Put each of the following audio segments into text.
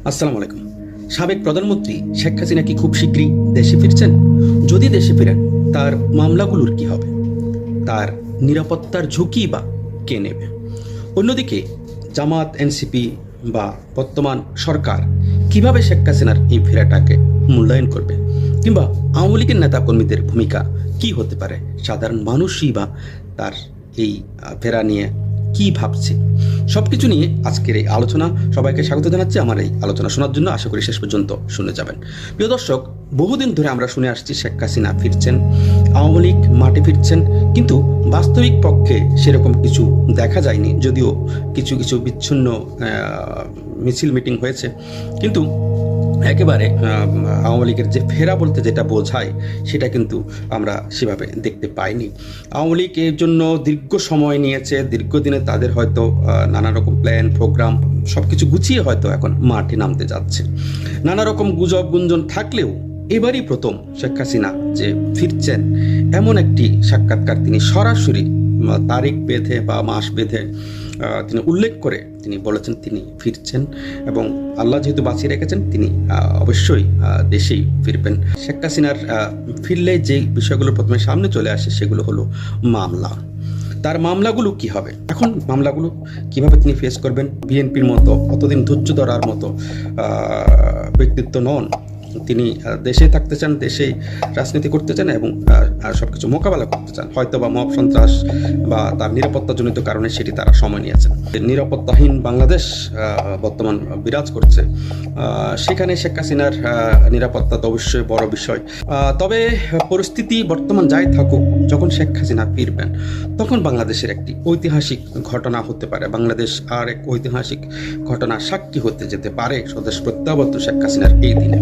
আসসালামু আলাইকুম। সাবেক প্রধানমন্ত্রী শেখ হাসিনা কি খুব শীঘ্রই দেশে ফিরছেন? যদি দেশে ফিরেন, তার মামলাগুলোর কি হবে? তার নিরাপত্তার ঝুঁকি বা কে নেবে? অন্যদিকে জামাত, এনসিপি বা বর্তমান সরকার কিভাবে শেখ হাসিনার এই ফেরাটাকে মূল্যায়ন করবে? কিংবা আওয়ামী লীগের নেতাকর্মীদের ভূমিকা কি হতে পারে? সাধারণ মানুষই বা তার এই ফেরা নিয়ে কি ভাবছে? সবকিছু নিয়ে আজকের এই আলোচনা। সবাইকে স্বাগত জানাচ্ছি আমার এই আলোচনা শোনার জন্য। আশা করি শেষ পর্যন্ত শুনে যাবেন। প্রিয় দর্শক, বহুদিন ধরে আমরা শুনে আসছি শেখ হাসিনা ফিরছেন, আওয়ামী লীগ মাঠে ফিরছেন, কিন্তু বাস্তবিক পক্ষে সেরকম কিছু দেখা যায়নি। যদিও কিছু কিছু বিচ্ছিন্ন মিছিল মিটিং হয়েছে, কিন্তু একেবারে আওয়ামী লীগের যে ফেরা বলতে যেটা বোঝায় সেটা কিন্তু আমরা সেভাবে দেখতে পাইনি। আওয়ামী লীগ এর জন্য দীর্ঘ সময় নিয়েছে, দীর্ঘদিনে তাদের হয়তো নানা রকম প্ল্যান প্রোগ্রাম সব কিছু গুছিয়ে হয়তো এখন মাঠে নামতে যাচ্ছে। নানা রকম গুজব গুঞ্জন থাকলেও এবারই প্রথম শেখ হাসিনা যে ফিরছেন এমন একটি সাক্ষাৎকার তিনি সরাসরি তারিখ বেঁধে বা মাস বেঁধে তিনি উল্লেখ করে তিনি বলেছেন তিনি ফিরছেন, এবং আল্লাহ যেহেতু বাঁচিয়ে রেখেছেন তিনি অবশ্যই দেশেই ফিরবেন। শেখ হাসিনার ফিরলে যে বিষয়গুলো প্রথমে সামনে চলে আসে সেগুলো হলো মামলা। তার মামলাগুলো কি হবে? এখন মামলাগুলো কিভাবে তিনি ফেস করবেন? বিএনপির মতো অতদিন ধৈর্য ধরার মতো ব্যক্তিত্ব নন তিনি। দেশে থাকতে চান, দেশেই রাজনীতি করতে চান এবং সব কিছু মোকাবেলা করতে চান। হয়তো বা মব সন্ত্রাস বা তার নিরাপত্তাজনিত কারণে সেটি তারা সময় নিয়েছেন। নিরাপত্তাহীন বাংলাদেশ বর্তমান বিরাজ করছে, সেখানে শেখ হাসিনার নিরাপত্তা তো অবশ্যই বড় বিষয়। তবে পরিস্থিতি বর্তমান যাই থাকুক, যখন শেখ হাসিনা ফিরবেন তখন বাংলাদেশের একটি ঐতিহাসিক ঘটনা হতে পারে। বাংলাদেশ আর এক ঐতিহাসিক ঘটনা সাক্ষী হতে যেতে পারে স্বদেশ প্রত্যাবর্ত শেখ হাসিনার এই দিনে।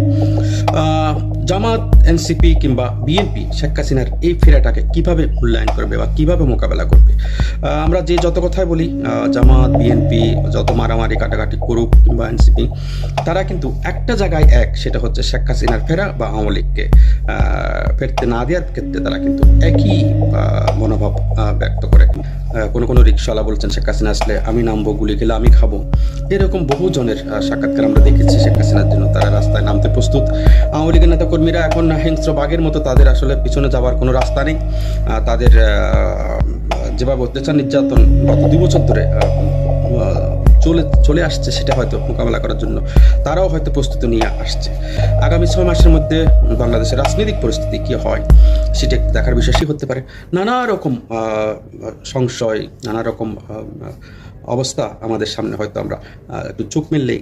জামাত, এনসিপি কিংবা বিএনপি শেখ হাসিনার এই ফেরাটাকে কিভাবে মূল্যায়ন করবে বা কিভাবে মোকাবেলা করবে? আমরা যে যত কথাই বলি, জামাত, বিএনপি যত মারামারি কাটাকাটি করুক কিংবা এনসিপি, তারা কিন্তু একটা জায়গায় এক, সেটা হচ্ছে শেখ হাসিনার ফেরা বা আওয়ামী লীগকে ফেরতে না দেওয়ার ক্ষেত্রে তারা কিন্তু একই মনোভাব ব্যক্ত করে। কোনো রিক্সাওয়ালা বলছেন শেখ হাসিনা আসলে আমি নামবো, গুলি খেলে আমি খাবো। এরকম বহু জনের সাক্ষাৎকার আমরা দেখেছি শেখ হাসিনার জন্য তারা রাস্তায় নামতে প্রস্তুত। আওয়ামী লীগের নেতাকর্মীরা এখন হিংস্র বাঘের মতো, তাদের আসলে পিছনে যাওয়ার কোনো রাস্তা নেই। তাদের যেভাবে অত্যাচার নির্যাতন গত 2 বছর ধরে চলে আসছে, সেটা হয়তো মোকাবেলা করার জন্য তারাও হয়তো প্রস্তুতি নিয়ে আসছে। আগামী 6 মাসের মধ্যে বাংলাদেশের রাজনৈতিক পরিস্থিতি কি হয় সেটা একটু দেখার বিষয়ই হতে পারে। নানা রকম সংশয়, নানা রকম অবস্থা আমাদের সামনে হয়তো আমরা একটু চোখ মেললেই